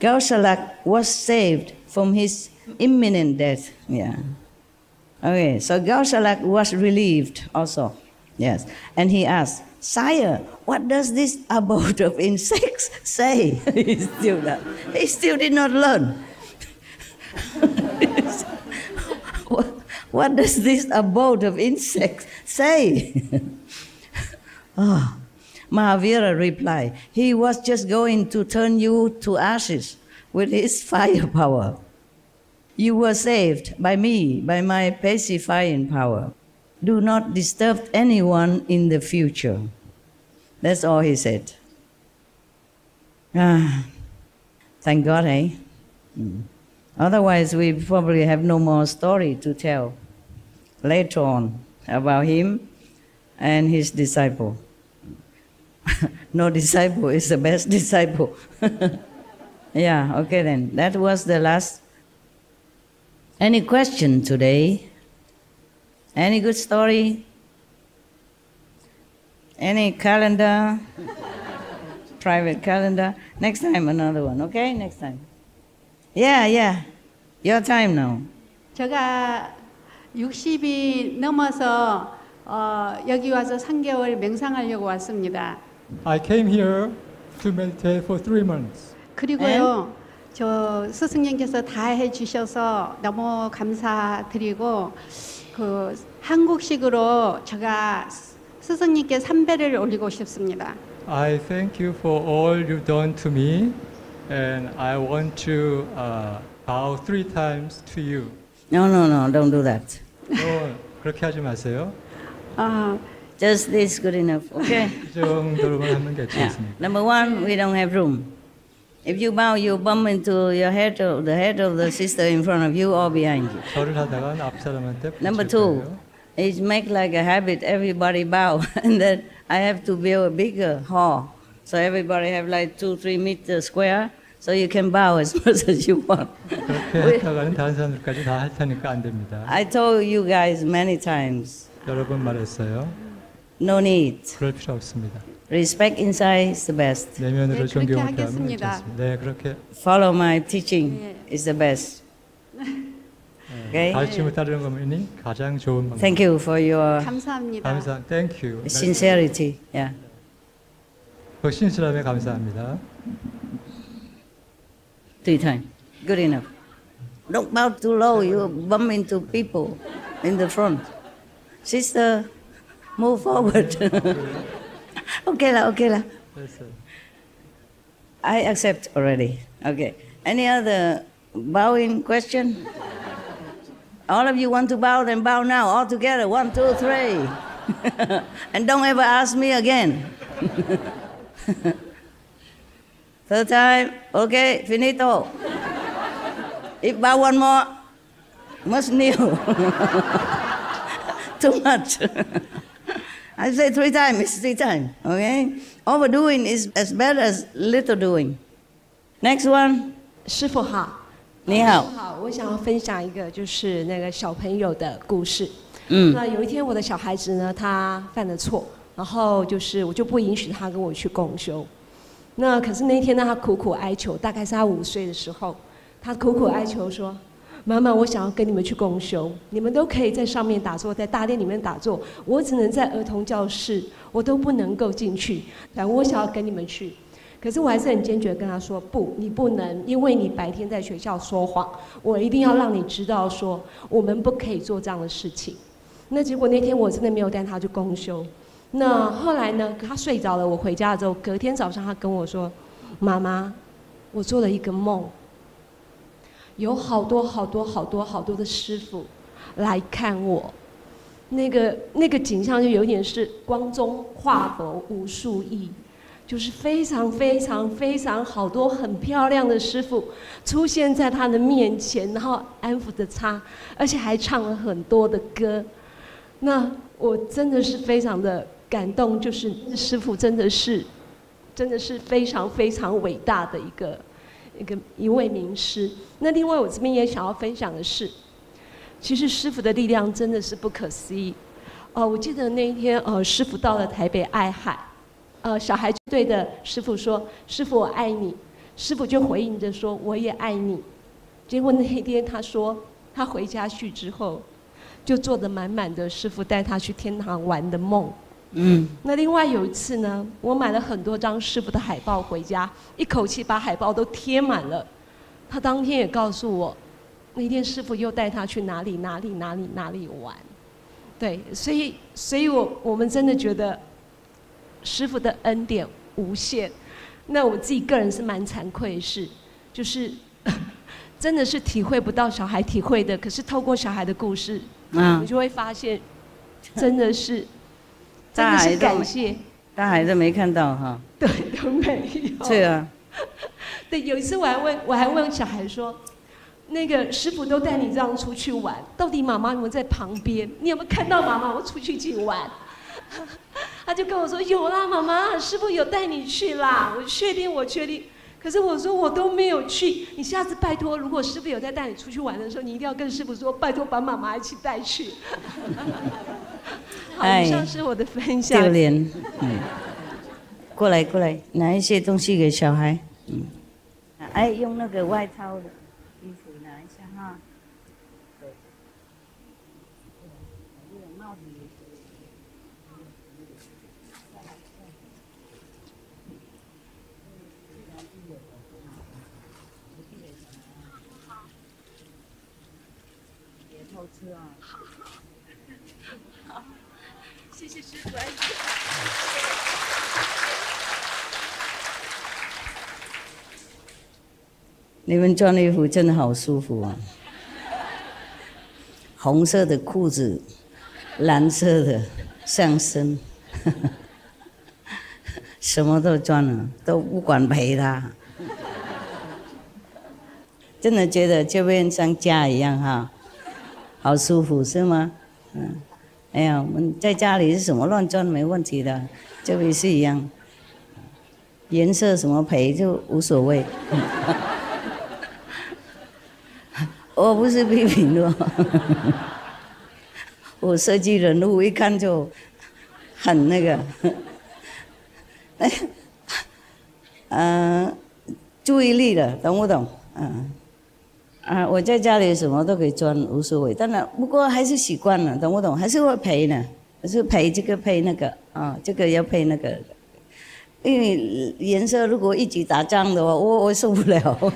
Gaushalak was saved from his imminent death. Yeah. Okay, so Gaushalak was relieved also. Yes. And he asked, Sire, what does this abode of insects say? He still did not learn. What does this abode of insects say? Mahavira replied, he was just going to turn you to ashes with his firepower. You were saved by me, by my pacifying power. Do not disturb anyone in the future. That's all he said. Thank God, eh? Otherwise, we probably have no more story to tell later on about him and his disciple. No disciple is the best disciple. Yeah, okay then. That was the last. Any question today? Any good story? Any calendar? Private calendar? Next time another one, okay? Next time. Yeah. Your time now. 제가 60이 넘어서 여기 와서 3개월 맹상하려고 왔습니다. I came here to meditate for 3 months. 그리고요, 저 스승님께서 다 해주셔서 너무 감사드리고 그 한국식으로 제가 스승님께 삼배를 올리고 싶습니다. I thank you for all you've done to me, and I want to bow 3 times to you. No, don't do that. 그렇게 하지 마세요. Just this good enough, okay? 이 정도로만 하면 괜찮습니다. Number one, we don't have room. If you bow, you bump into the head of the sister in front of you or behind you. 절을 하다가 앞 사람한테 Number two, it make like a habit, everybody bow, and then I have to build a bigger hall. So everybody have like 2-3 meters square, so you can bow as much as you want. 그렇게 했다가는 다른 사람들까지 다 할 테니까 안 됩니다. I told you guys many times. 여러 번 말했어요. No need. 그럴 필요 없습니다. Respect inside is the best. 내면으로 네, 존경을 그렇게 표하면 하겠습니다. 괜찮습니다. 네, 그렇게 Follow my teaching is the best. Okay? 가르침을 따르는 것만이 가장 좋은 방법. Thank you for your 감사합니다. Thank you. sincerity. Yeah. 그 신실함에 감사합니다. 3 times. Good enough. Don't bow too low. You bump into people in the front. Sister, move forward. Okay lah. I accept already. Okay. Any other bowing question? All of you want to bow, then bow now. All together. 1, 2, 3. And don't ever ask me again. Third time, okay, finito. If buy one more, must new. Too much. I say 3 times, it's 3 times, okay? Overdoing is as bad as little doing. Next one. 师父好，你好。好，我想要分享一个就是那个小朋友的故事。那有一天我的小孩子呢，他犯了错，然后就是我就不允许他跟我去共修。那可是那天呢，他苦苦哀求，大概是他5岁的时候，他苦苦哀求说：“妈妈，我想要跟你们去共修，你们都可以在上面打坐，在大殿里面打坐，我只能在儿童教室，我都不能够进去。但我想要跟你们去。”可是我还是很坚决跟他说：“不，你不能，因为你白天在学校说谎，我一定要让你知道说，我们不可以做这样的事情。”那结果那天我真的没有带他去共修。那后来呢，他睡着了，我回家之后，隔天早上他跟我说：“妈妈，我做了一个梦，有好多的师父来看我，那个景象就有点是光中化佛无数亿。”就是非常好多很漂亮的师父出现在他的面前，然后安抚着他，而且还唱了很多的歌。那我真的是非常的感动，就是师父真的是非常伟大的一位名师。那另外我这边也想要分享的是，其实师父的力量真的是不可思议。我记得那一天师父到了台北爱海。小孩就对着师父说：“师父，我爱你。”师父就回应着说：“我也爱你。”结果那一天他说，他回家去之后，就做得满满的师父带他去天堂玩的梦。那另外有一次呢，我买了很多张师父的海报回家，一口气把海报都贴满了。他当天也告诉我，那天师父又带他去哪里玩。对，所以我们真的觉得师父的恩典无限。那我自己个人是蛮惭愧的是，就是真的是体会不到小孩体会的，可是透过小孩的故事，你就会发现，真的是感谢。大海都没看到哈。对，都没有。是啊。对，有一次我还问小孩说，那个师父都带你这样出去玩，到底妈妈有没有在旁边？你有没有看到妈妈我出去一起玩？他就跟我说：“有啦，妈妈，师父有带你去啦，我确定。”可是我说我都没有去，你下次拜托，如果师父有在带你出去玩的时候，你一定要跟师父说，拜托把妈妈一起带去。好，以上是我的分享。丢脸。过来，拿一些东西给小孩。用那个外套的衣服拿一下哈。对。帽子。偷吃啊！好，谢谢师父。你们穿的衣服真的好舒服啊！红色的裤子，蓝色的上身，什么都穿了，都不管陪他。真的觉得这边像家一样哈。好舒服是吗？哎呀，我们在家里是什么乱穿没问题的，这边是一样，颜色什么配就无所谓。我不是批评的，我设计人物一看就很那个，注意力的，懂不懂？我在家里什么都可以穿，无所谓。当然，不过还是习惯了，懂不懂？还是会陪呢，还是陪这个陪那个这个要配那个。因为颜色如果一起打仗的话，我受不了。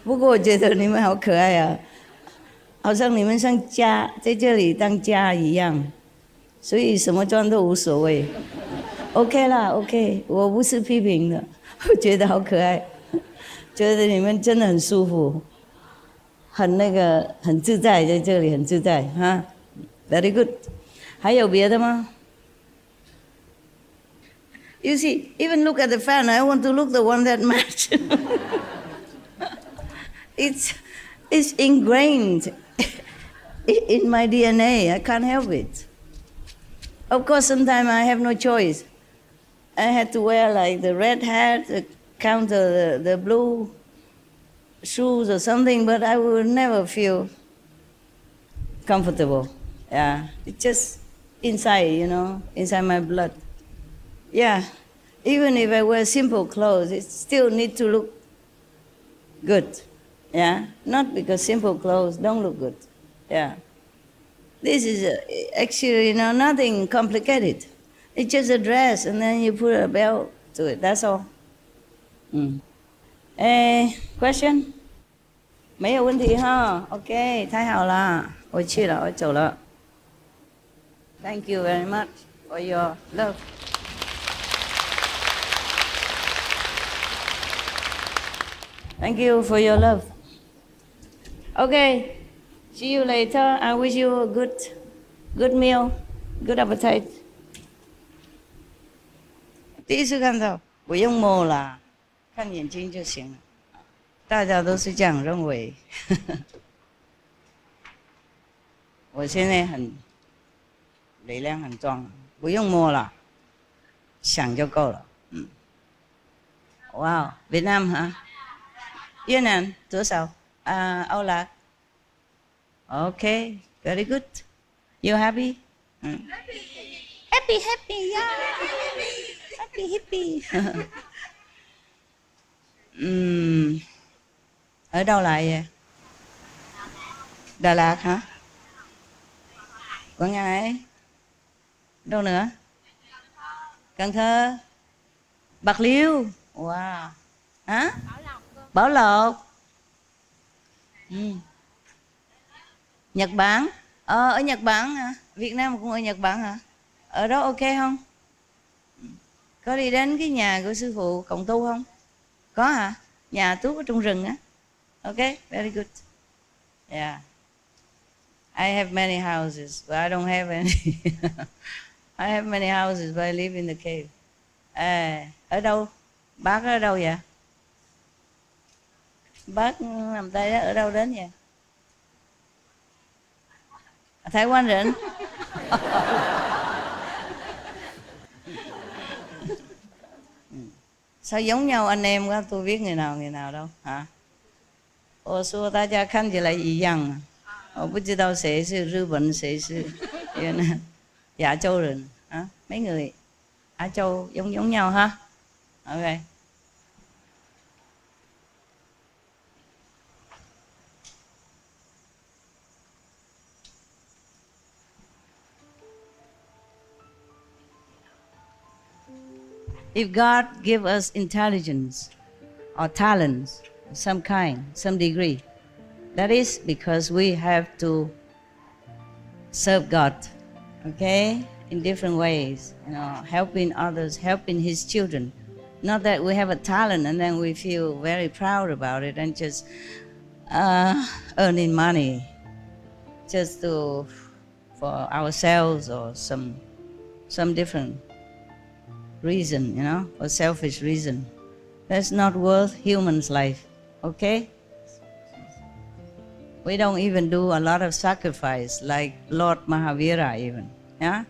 不过我觉得你们好可爱啊，好像你们像家在这里当家一样，所以什么装都无所谓。OK 啦 ，OK， 我不是批评的，我觉得好可爱。觉得你们真的很舒服，很那个，很自在，在这里很自在哈 ，very good。还有别的吗？ You see, even look at the fan, I want to look the one that match. It's ingrained in my DNA. I can't help it. Of course, sometimes I have no choice. I had to wear like the red hat, counter the blue shoes or something, but I would never feel comfortable. Yeah, it's just inside, you know, inside my blood. Yeah, even if I wear simple clothes, it still need to look good. Yeah, not because simple clothes don't look good. Yeah, this is actually, you know, nothing complicated. It's just a dress, and then you put a belt to it. That's all. Question? 没有问题哈 OK 太好了我去了我走了 Thank you very much for your love Thank you for your love Okay see you later I wish you a good meal good appetite 第一次看到不用摸啦看眼睛就行了大家都是这样认为我现在很力量很壮不用摸了想就够了Wow Việt Nam hả越南多少Âu Lạc Okay very good You happy Happy yeah Happy Ở đâu lại vậy? Đà Lạt hả? Quảng Ngãi? Đâu nữa? Cần Thơ? Bạc Liêu? Wow! Hả? Bảo Lộc. Nhật Bản? Ở Nhật Bản hả? Việt Nam cũng ở Nhật Bản hả? Ở đó ok không? Có đi đến cái nhà của sư phụ Cộng Tu không? Có hả? Nhà Tú ở trong rừng á. Okay, very good. Yeah. I have many houses, but I don't have any. I have many houses, but I live in the cave. Ở đâu? Bác ở đâu vậy? Bác nằm tay đó, ở đâu đến vậy? Thái Quan Rịnh. Sao giống nhau anh em quá, tôi biết người nào đâu hả? 我说大家看起来一样我不知道谁是日本谁是亚洲人 mấy người Á Châu giống nhau ha Ok If God give us intelligence or talents some kind, some degree. That is because we have to serve God, okay, in different ways, you know, helping others, helping His children. Not that we have a talent and then we feel very proud about it and just earning money just for ourselves or some different reason, you know, or selfish reason. That's not worth human's life. Okay? We don't even do a lot of sacrifice like Lord Mahavira even. Yeah?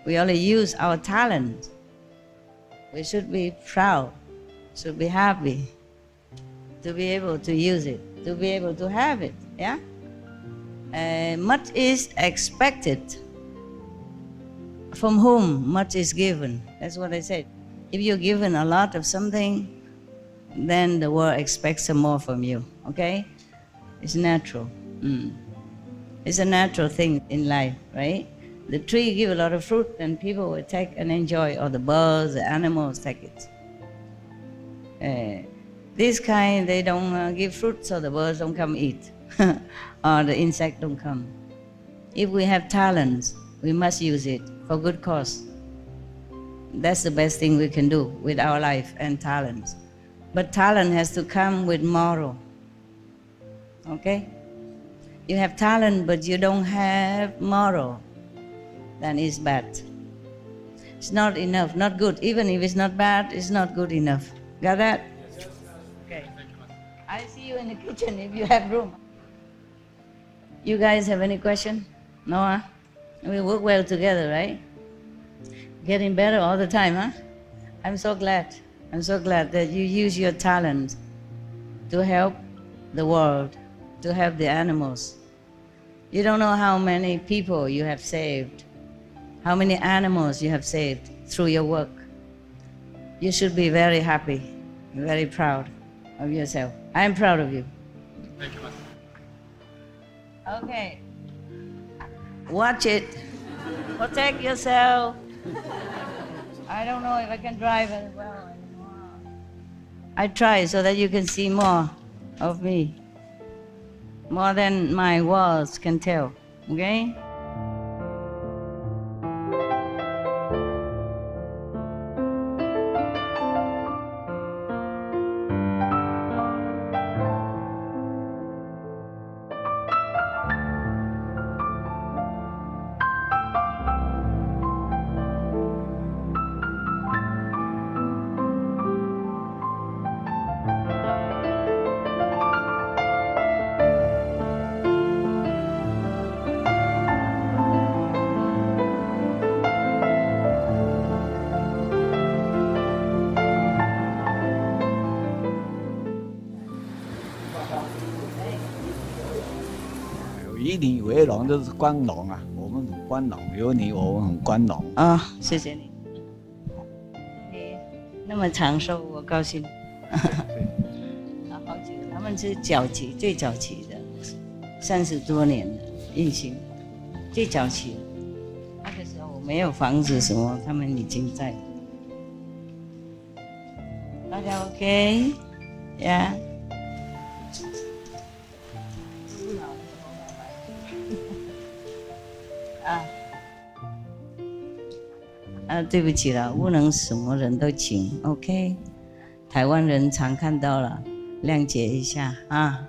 We only use our talent. We should be proud, should be happy to be able to use it, to be able to have it. Yeah? Much is expected. From whom much is given. That's what I said. If you're given a lot of something, then the world expects some more from you, okay? It's natural. It's a natural thing in life, right? The tree give a lot of fruit and people will take and enjoy, or the birds, the animals take it. This kind, they don't give fruit so the birds don't come eat, or the insect don't come. If we have talents, we must use it for good cause. That's the best thing we can do with our life and talents. But talent has to come with moral. Okay? You have talent, but you don't have moral, then it's bad. It's not enough, not good. Even if it's not bad, it's not good enough. Got that? Okay. I'll see you in the kitchen if you have room. You guys have any question? No, huh? We work well together, right? Getting better all the time, huh? I'm so glad. I'm so glad that you use your talent to help the world, to help the animals. You don't know how many people you have saved, how many animals you have saved through your work. You should be very happy, very proud of yourself. I'm proud of you. Thank you, Master. Okay. Watch it. Protect yourself. I don't know if I can drive as well anymore. I try so that you can see more of me. More than my words can tell. Okay?以你为荣就是光荣啊，我们很光荣，有你我们很光荣。啊，谢谢你。你那么长寿，我高兴。好久，他们是早期最早期的，30多年的印星，最早期的。那个时候我没有房子什么，他们已经在。大家 OK？ 呀、yeah. 对不起了，不能什么人都请 ，OK？ 台湾人常看到了，谅解一下啊。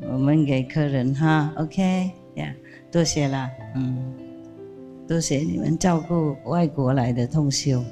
我们给客人哈 ，OK？ 呀，多谢啦，多谢你们照顾外国来的同修。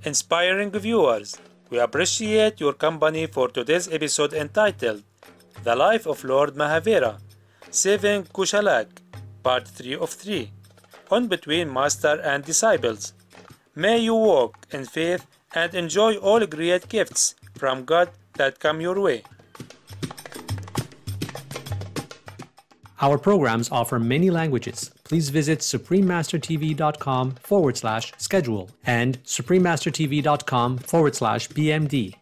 Inspiring viewers, we appreciate your company for today's episode entitled The Life of Lord Mahavira, Saving Gaushalak, Part 3 of 3, on Between Master and Disciples. May you walk in faith and enjoy all great gifts from God that come your way. Our programs offer many languages. Please visit SupremeMasterTV.com/schedule and SupremeMasterTV.com/BMD.